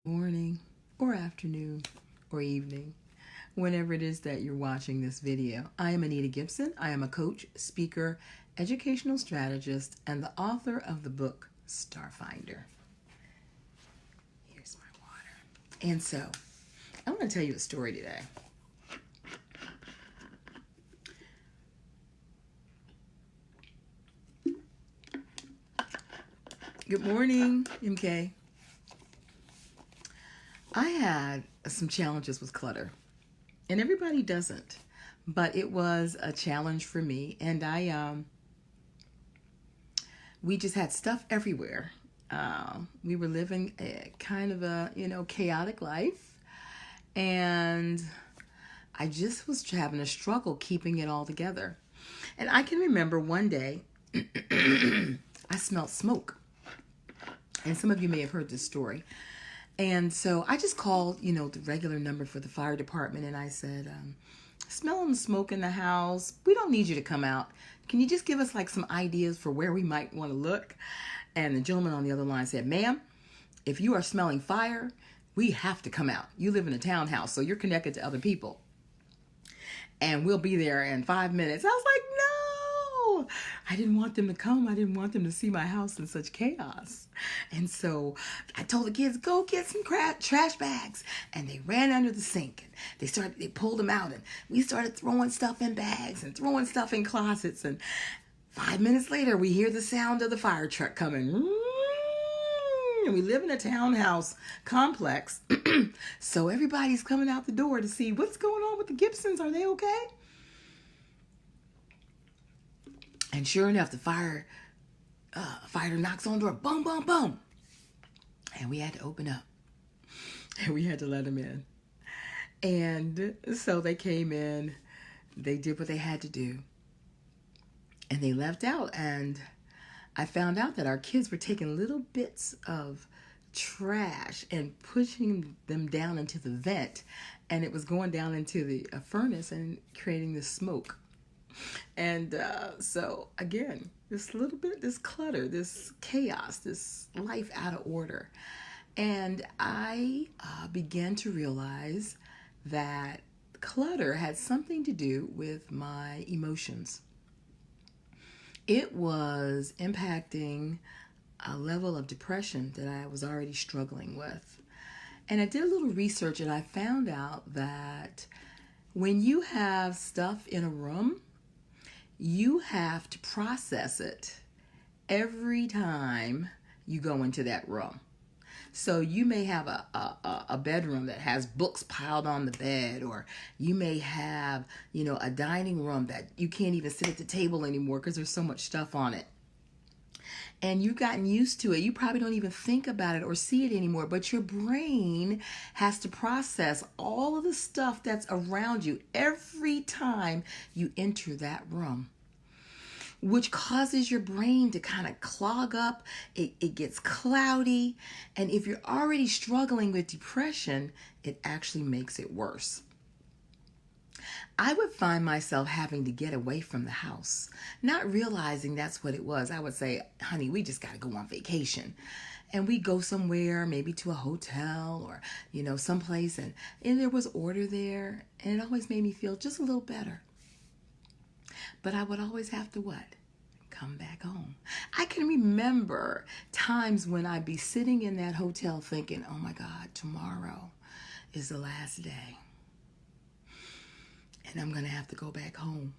Morning or afternoon or evening, whenever it is that you're watching this video. I am Anita Gibson. I am a coach, speaker, educational strategist, and the author of the book Starfinder. Here's my water. And so, I want to tell you a story today. Good morning, MK. I had some challenges with clutter, and everybody doesn't, but it was a challenge for me, and we just had stuff everywhere. We were living a kind of a, chaotic life, and I just was having a struggle keeping it all together. And I can remember one day, I smelled smoke, and some of you may have heard this story. And so I just called, the regular number for the fire department, and I said, smelling smoke in the house. We don't need you to come out. Can you just give us like some ideas for where we might want to look? And the gentleman on the other line said, ma'am, if you are smelling fire, we have to come out. You live in a townhouse, so you're connected to other people. And we'll be there in 5 minutes. I was like, no. I didn't want them to come. I didn't want them to see my house in such chaos. And so I told the kids, go get some trash bags. And they ran under the sink. And they pulled them out. And we started throwing stuff in bags and throwing stuff in closets. And 5 minutes later, we hear the sound of the fire truck coming. And we live in a townhouse complex. So everybody's coming out the door to see what's going on with the Gibsons. Are they okay? And sure enough, the fighter knocks on the door. Boom, boom, boom. And we had to open up. And we had to let them in. And so they came in. They did what they had to do. And they left out. And I found out that our kids were taking little bits of trash and pushing them down into the vent. And it was going down into the furnace and creating this smoke. And so, again, this clutter, this chaos, this life out of order. And I began to realize that clutter had something to do with my emotions. It was impacting a level of depression that I was already struggling with. And I did a little research, and I found out that when you have stuff in a room, you have to process it every time you go into that room. So you may have a bedroom that has books piled on the bed, or you may have, a dining room that you can't even sit at the table anymore because there's so much stuff on it. And you've gotten used to it. You probably don't even think about it or see it anymore, but your brain has to process all of the stuff that's around you every time you enter that room, which causes your brain to kind of clog up. It gets cloudy. And if you're already struggling with depression, it actually makes it worse. I would find myself having to get away from the house, not realizing that's what it was. I would say, honey, we just got to go on vacation. And we go somewhere, maybe to a hotel or, someplace. And there was order there. And it always made me feel just a little better. But I would always have to what? Come back home. I can remember times when I'd be sitting in that hotel thinking, oh my God, tomorrow is the last day. And I'm going to have to go back home.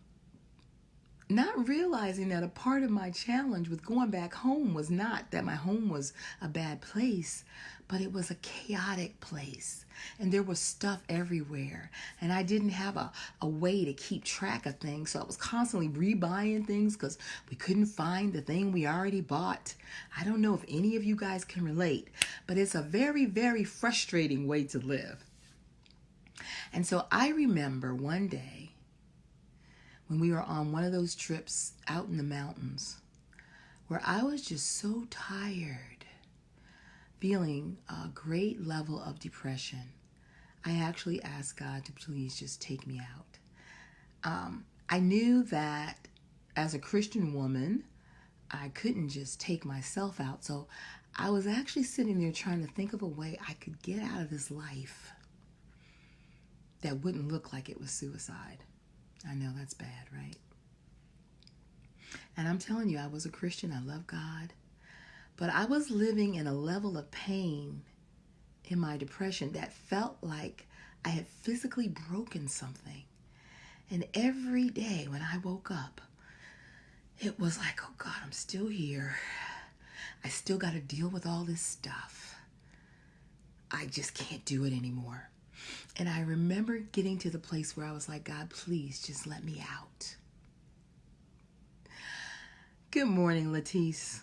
Not realizing that a part of my challenge with going back home was not that my home was a bad place, but it was a chaotic place. And there was stuff everywhere. And I didn't have a way to keep track of things. So I was constantly rebuying things because we couldn't find the thing we already bought. I don't know if any of you guys can relate, but it's a very, very frustrating way to live. And so I remember one day when we were on one of those trips out in the mountains where I was just so tired, feeling a great level of depression. I actually asked God to please just take me out. I knew that as a Christian woman, I couldn't just take myself out. So I was actually sitting there trying to think of a way I could get out of this life that wouldn't look like it was suicide. I know that's bad, right? And I'm telling you, I was a Christian. I love God. But I was living in a level of pain in my depression that felt like I had physically broken something. And every day when I woke up, it was like, oh God, I'm still here. I still got to deal with all this stuff. I just can't do it anymore. And I remember getting to the place where I was like, God, please just let me out. Good morning, Latice.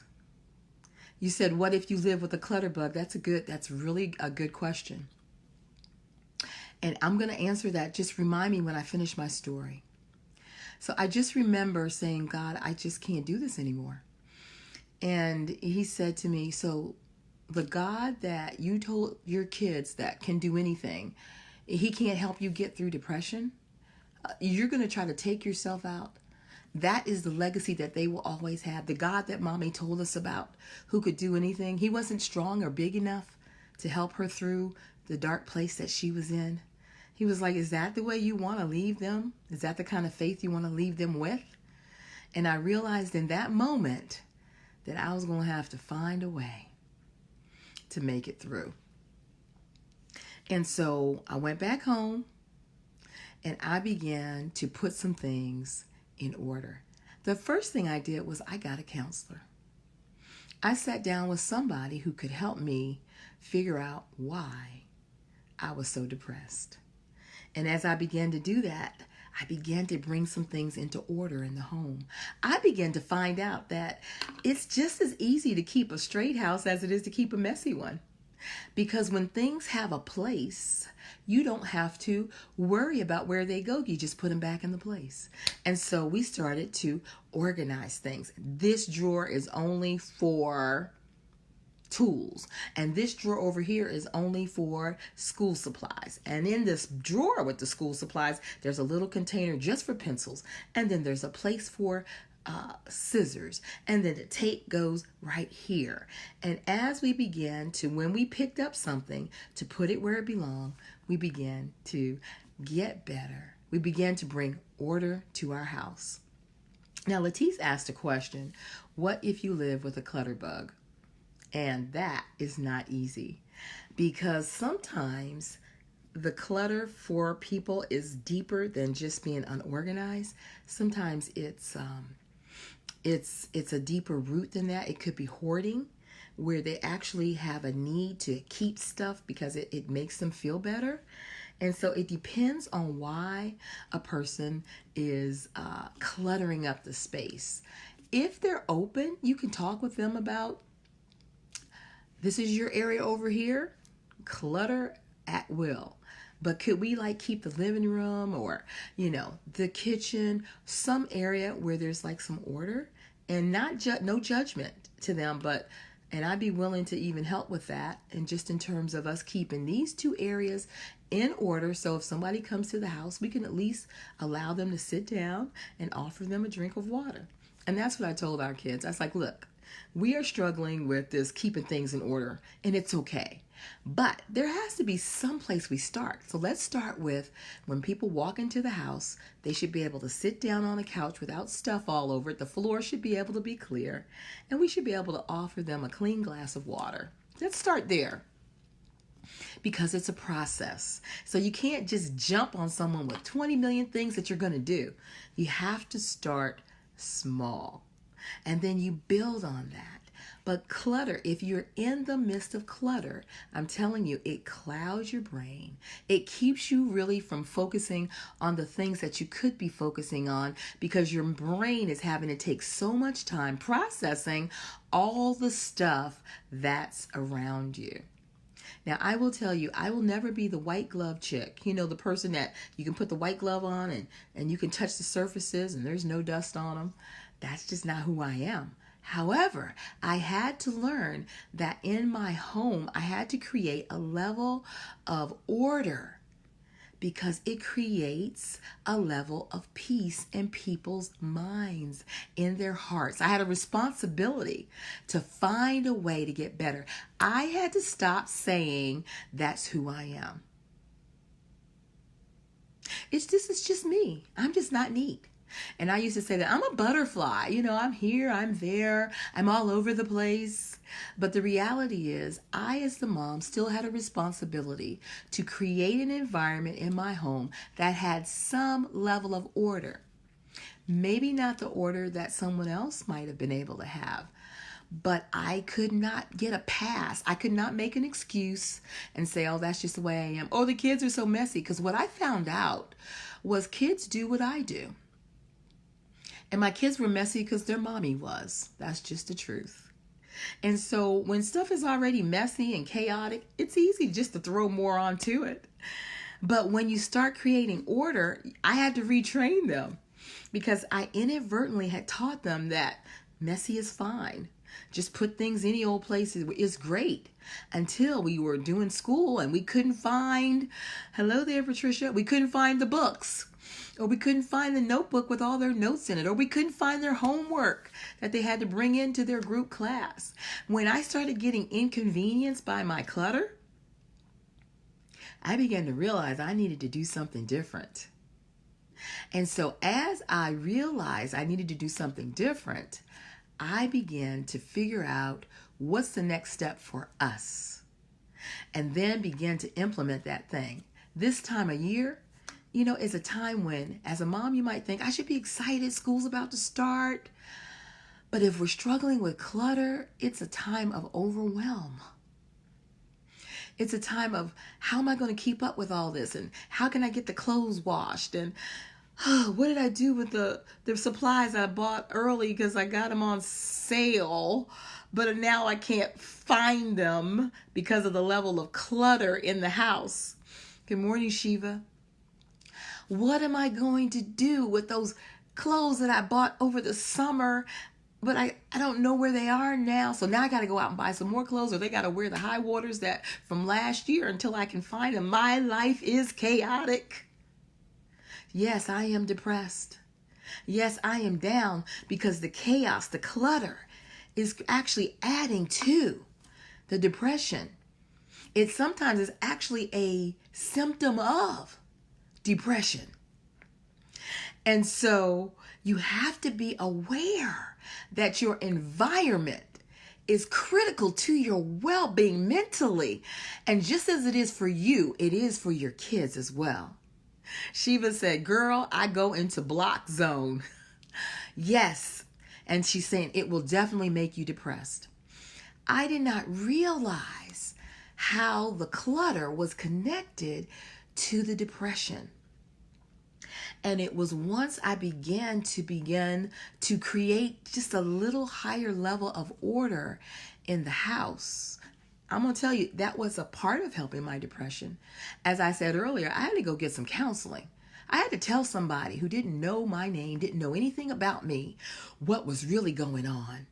You said, what if you live with a clutter bug? That's really a good question. And I'm going to answer that. Just remind me when I finish my story. So I just remember saying, God, I just can't do this anymore. And he said to me, so the God that you told your kids that can do anything, he can't help you get through depression? You're going to try to take yourself out? That is the legacy that they will always have. The God that mommy told us about, who could do anything, he wasn't strong or big enough to help her through the dark place that she was in. He was like, is that the way you want to leave them? Is that the kind of faith you want to leave them with? And I realized in that moment that I was going to have to find a way to make it through. And so I went back home and I began to put some things in order. The first thing I did was I got a counselor. I sat down with somebody who could help me figure out why I was so depressed. And as I began to do that, I began to bring some things into order in the home. I began to find out that it's just as easy to keep a straight house as it is to keep a messy one. Because when things have a place, you don't have to worry about where they go. You just put them back in the place. And so we started to organize things. This drawer is only for tools. And this drawer over here is only for school supplies. And in this drawer with the school supplies, there's a little container just for pencils. And then there's a place for scissors, and then the tape goes right here. And as we began to, when we picked up something to put it where it belonged, we began to get better. We began to bring order to our house. Now, Latice asked a question, what if you live with a clutter bug? And that is not easy, because sometimes the clutter for people is deeper than just being unorganized. Sometimes it's a deeper root than that. It could be hoarding, where they actually have a need to keep stuff because it makes them feel better. And so it depends on why a person is cluttering up the space. If they're open, you can talk with them about, this is your area over here, clutter at will. But could we keep the living room or, the kitchen, some area where there's some order, and no judgment to them, and I'd be willing to even help with that. And just in terms of us keeping these two areas in order. So if somebody comes to the house, we can at least allow them to sit down and offer them a drink of water. And that's what I told our kids. I was like, look, we are struggling with this keeping things in order, and it's okay. But there has to be some place we start. So let's start with, when people walk into the house, they should be able to sit down on a couch without stuff all over it. The floor should be able to be clear, and we should be able to offer them a clean glass of water. Let's start there, because it's a process. So you can't just jump on someone with 20 million things that you're going to do. You have to start small, and then you build on that. But clutter, if you're in the midst of clutter, I'm telling you, it clouds your brain. It keeps you really from focusing on the things that you could be focusing on, because your brain is having to take so much time processing all the stuff that's around you. Now, I will tell you, I will never be the white glove chick. The person that you can put the white glove on and you can touch the surfaces and there's no dust on them. That's just not who I am. However, I had to learn that in my home, I had to create a level of order, because it creates a level of peace in people's minds, in their hearts. I had a responsibility to find a way to get better. I had to stop saying that's who I am. This is just me. I'm just not neat. And I used to say that I'm a butterfly. I'm here, I'm there, I'm all over the place. But the reality is, I as the mom still had a responsibility to create an environment in my home that had some level of order. Maybe not the order that someone else might have been able to have. But I could not get a pass. I could not make an excuse and say, oh, that's just the way I am. Oh, the kids are so messy. Because what I found out was kids do what I do. And my kids were messy because their mommy was. That's just the truth. And so when stuff is already messy and chaotic, it's easy just to throw more onto it. But when you start creating order, I had to retrain them because I inadvertently had taught them that messy is fine. Just put things any old place is great, until we were doing school and we couldn't find, hello there, Patricia, we couldn't find the books, or we couldn't find the notebook with all their notes in it, or we couldn't find their homework that they had to bring into their group class. When I started getting inconvenienced by my clutter, I began to realize I needed to do something different. And so as I realized I needed to do something different, I began to figure out what's the next step for us, and then began to implement that thing. This time of year, is a time when, as a mom, you might think, I should be excited, school's about to start. But if we're struggling with clutter, it's a time of overwhelm. It's a time of, how am I going to keep up with all this? And how can I get the clothes washed? And what did I do with the supplies I bought early because I got them on sale, but now I can't find them because of the level of clutter in the house? Good morning, Shiva. What am I going to do with those clothes that I bought over the summer, but I don't know where they are now? So now I got to go out and buy some more clothes, or they got to wear the high waters that from last year until I can find them. My life is chaotic. Yes, I am depressed. Yes, I am down because the chaos, the clutter is actually adding to the depression. It sometimes is actually a symptom of depression. And so you have to be aware that your environment is critical to your well-being mentally. And just as it is for you, it is for your kids as well. Shiva said, girl, I go into block zone. Yes. And she's saying it will definitely make you depressed. I did not realize how the clutter was connected to the depression. And it was once I began to create just a little higher level of order in the house. I'm going to tell you, that was a part of helping my depression. As I said earlier, I had to go get some counseling. I had to tell somebody who didn't know my name, didn't know anything about me, what was really going on,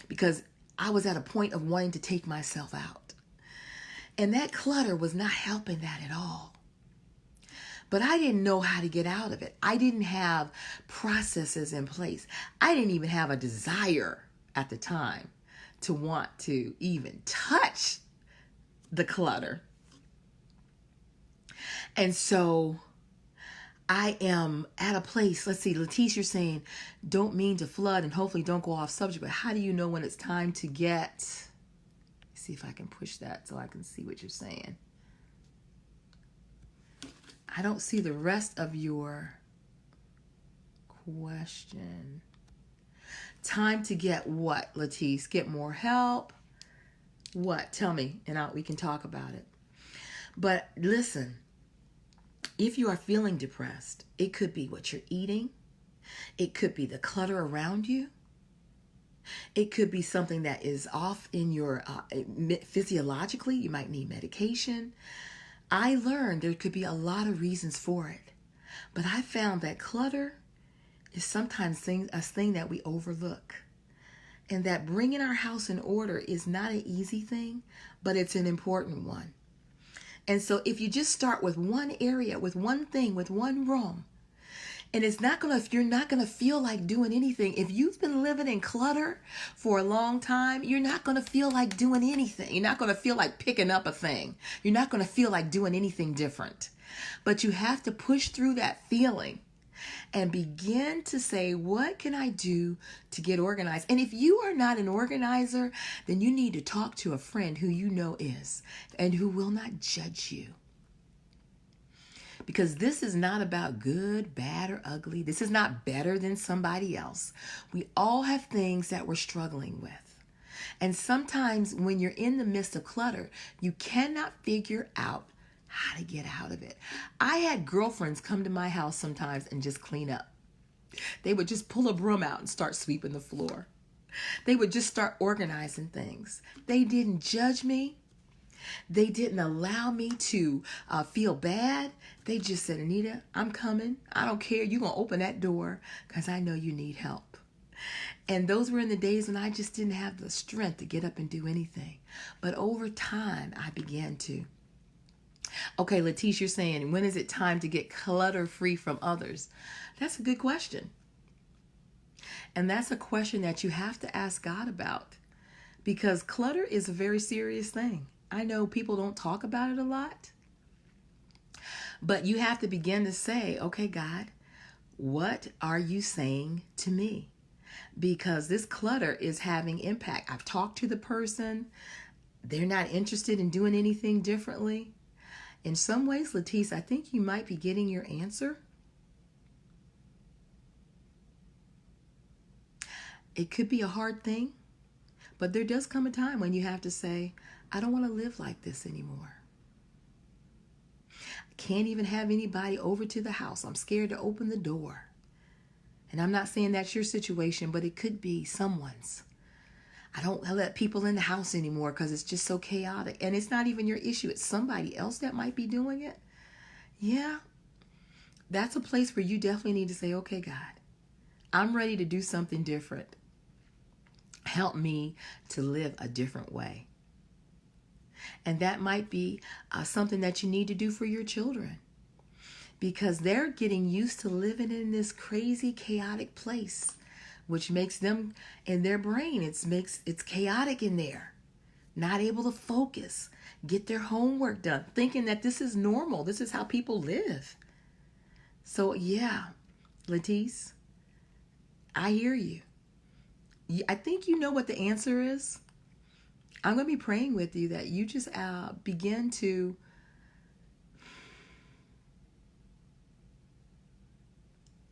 because I was at a point of wanting to take myself out. And that clutter was not helping that at all. But I didn't know how to get out of it. I didn't have processes in place. I didn't even have a desire at the time to want to even touch the clutter. And so I am at a place, let's see, Leticia, you're saying, don't mean to flood and hopefully don't go off subject, but how do you know when it's time to get, let's see if I can push that so I can see what you're saying. I don't see the rest of your question. Time to get what, Letice? Get more help? What? Tell me, and we can talk about it. But listen, if you are feeling depressed, it could be what you're eating. It could be the clutter around you. It could be something that is off in your physiologically. You might need medication. I learned there could be a lot of reasons for it. But I found that clutter is sometimes a thing that we overlook. And that bringing our house in order is not an easy thing, but it's an important one. And so if you just start with one area, with one thing, with one room, and if you're not gonna feel like doing anything. If you've been living in clutter for a long time, you're not gonna feel like doing anything. You're not gonna feel like picking up a thing. You're not gonna feel like doing anything different. But you have to push through that feeling and begin to say, what can I do to get organized? And if you are not an organizer, then you need to talk to a friend who you know is and who will not judge you. Because this is not about good, bad, or ugly. This is not better than somebody else. We all have things that we're struggling with. And sometimes when you're in the midst of clutter, you cannot figure out how to get out of it. I had girlfriends come to my house sometimes and just clean up. They would just pull a broom out and start sweeping the floor. They would just start organizing things. They didn't judge me. They didn't allow me to feel bad. They just said, Anita, I'm coming. I don't care. You're going to open that door because I know you need help. And those were in the days when I just didn't have the strength to get up and do anything. But over time, I began to. Okay, Letice, you're saying, when is it time to get clutter-free from others? That's a good question. And that's a question that you have to ask God about. Because clutter is a very serious thing. I know people don't talk about it a lot. But you have to begin to say, okay, God, what are you saying to me? Because this clutter is having impact. I've talked to the person. They're not interested in doing anything differently. In some ways, Letice, I think you might be getting your answer. It could be a hard thing, but there does come a time when you have to say, I don't want to live like this anymore. I can't even have anybody over to the house. I'm scared to open the door. And I'm not saying that's your situation, but it could be someone's. I don't let people in the house anymore because it's just so chaotic. And it's not even your issue. It's somebody else that might be doing it. Yeah, that's a place where you definitely need to say, okay, God, I'm ready to do something different. Help me to live a different way. And that might be something that you need to do for your children. Because they're getting used to living in this crazy, chaotic place, which makes them, in their brain, it's chaotic in there. Not able to focus, get their homework done, thinking that this is normal. This is how people live. So yeah, Letice, I hear you. I think you know what the answer is. I'm going to be praying with you that you just begin to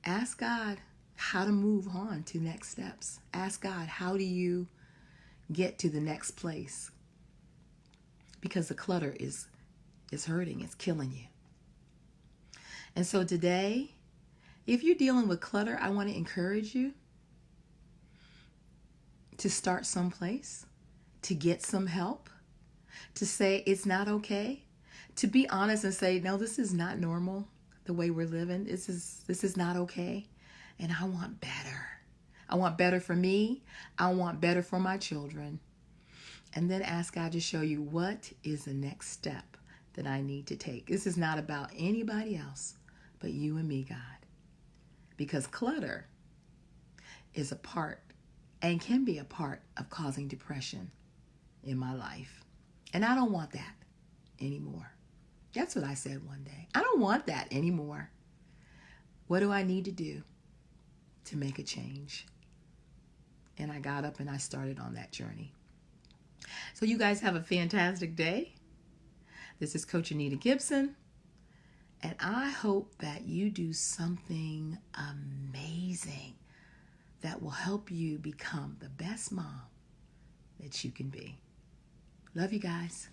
ask God how to move on to next steps. Ask God, how do you get to the next place? Because the clutter is hurting, it's killing you. And so today, if you're dealing with clutter, I want to encourage you to start someplace, to get some help, to say it's not okay, to be honest and say, no, this is not normal, the way we're living. This is not okay, and I want better. I want better for me. I want better for my children. And then ask God to show you what is the next step that I need to take. This is not about anybody else but you and me, God. Because clutter is a part and can be a part of causing depression in my life. And I don't want that anymore. That's what I said one day. I don't want that anymore. What do I need to do to make a change? And I got up and I started on that journey. So you guys have a fantastic day. This is Coach Anita Gibson. And I hope that you do something amazing that will help you become the best mom that you can be. Love you guys.